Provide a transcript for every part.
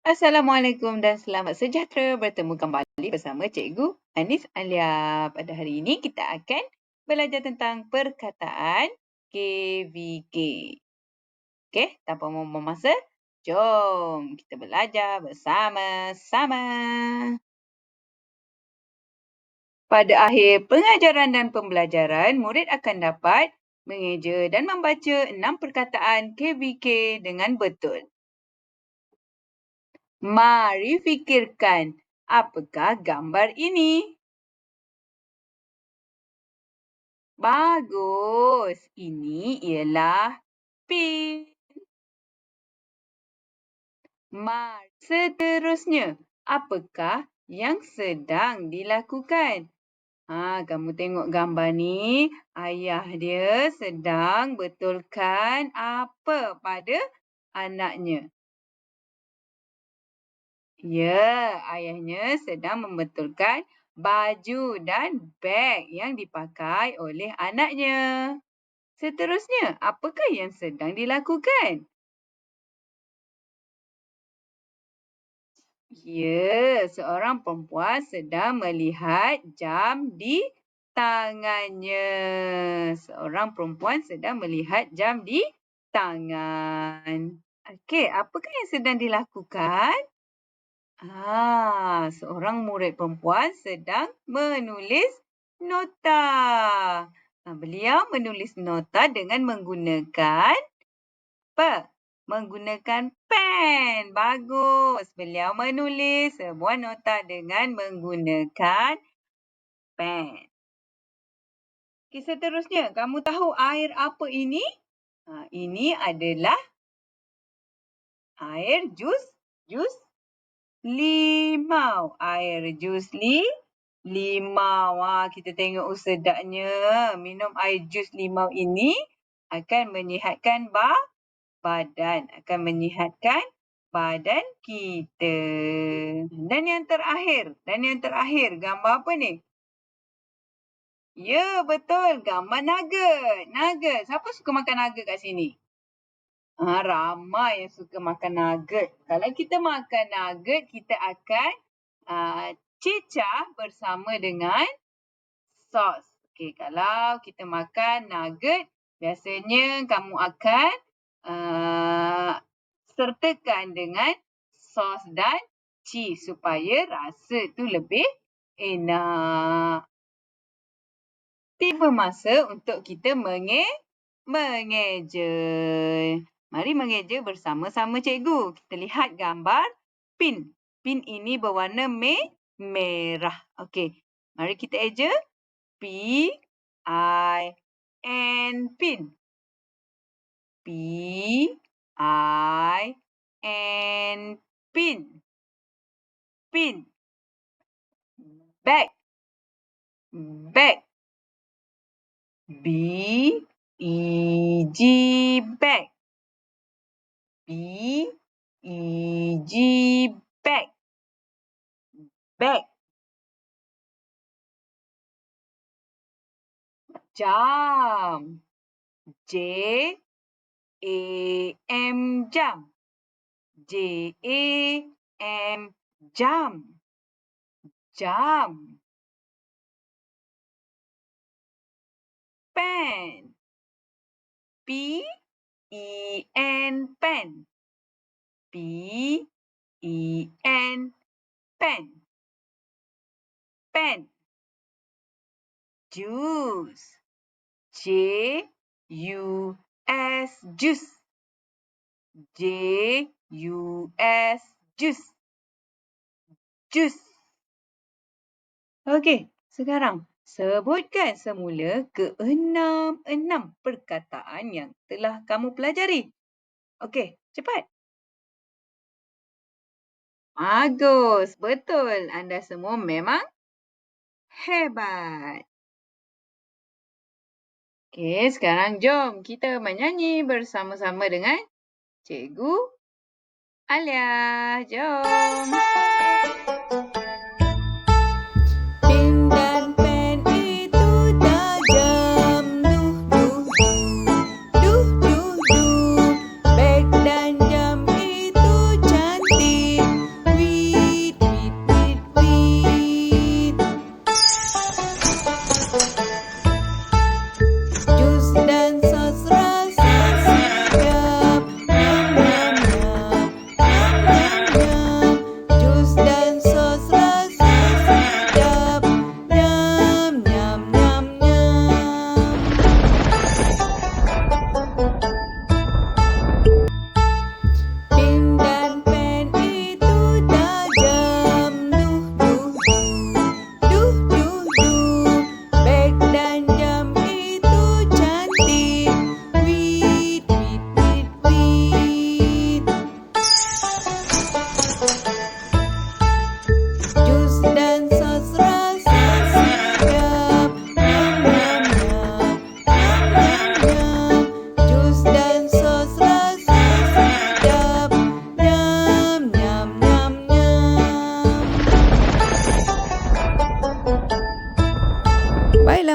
Assalamualaikum dan selamat sejahtera bertemu kembali bersama Cikgu Anis Alia. Pada hari ini kita akan belajar tentang perkataan KVK. Okey, tanpa membuang masa, jom kita belajar bersama-sama. Pada akhir pengajaran dan pembelajaran, murid akan dapat mengeja dan membaca 6 perkataan KVK dengan betul. Mari fikirkan, apakah gambar ini? Bagus. Ini ialah pin. Mari seterusnya, apakah yang sedang dilakukan? Kamu tengok gambar ni, ayah dia sedang betulkan apa pada anaknya? Ya, ayahnya sedang membetulkan baju dan beg yang dipakai oleh anaknya. Seterusnya, apakah yang sedang dilakukan? Ya, seorang perempuan sedang melihat jam di tangannya. Seorang perempuan sedang melihat jam di tangan. Okey, apakah yang sedang dilakukan? Seorang murid perempuan sedang menulis nota. Beliau menulis nota dengan menggunakan apa? Menggunakan pen. Bagus. Beliau menulis sebuah nota dengan menggunakan pen. Okay, seterusnya, kamu tahu air apa ini? Ini adalah air jus limau. Air jus limau. Kita tengok sedapnya. Minum air jus limau ini akan menyihatkan badan. Akan menyihatkan badan kita. Dan yang terakhir, gambar apa ni? Ya, betul. Gambar nugget. Nugget. Siapa suka makan nugget kat sini? Ramai yang suka makan nugget. Kalau kita makan nugget, kita akan cecah bersama dengan sos. Okey, kalau kita makan nugget, biasanya kamu akan sertakan dengan sos dan cheese supaya rasa tu lebih enak. Tiba masa untuk kita mengeja. Mari mengeja bersama-sama cikgu. Kita lihat gambar pin. Pin ini berwarna merah. Okey, mari kita eja. P-I-N, pin. P-I-N, pin. Pin. Bag. Bag. B-E-G, bag. B-E-G, bag. Bag. Jam. J-A-M, jam. J-A-M, jam. Jam. Pen. P-E-N, pen. P-E-N, pen. Pen. Juice. J-U-S, juice. J-U-S, juice. Juice. Okey, sekarang sebutkan semula ke-6 perkataan yang telah kamu pelajari. Okey, cepat. Bagus, betul. Anda semua memang hebat. Okey, sekarang jom kita menyanyi bersama-sama dengan Cikgu Alia. Jom. Pin dan pen itu tajam. Duh, duh, duh. Beg dan jam itu cantik.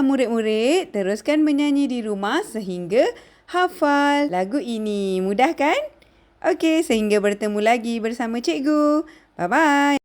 murid-murid teruskan menyanyi di rumah sehingga hafal lagu ini. Mudah kan? Okey, sehingga bertemu lagi bersama cikgu. Bye-bye.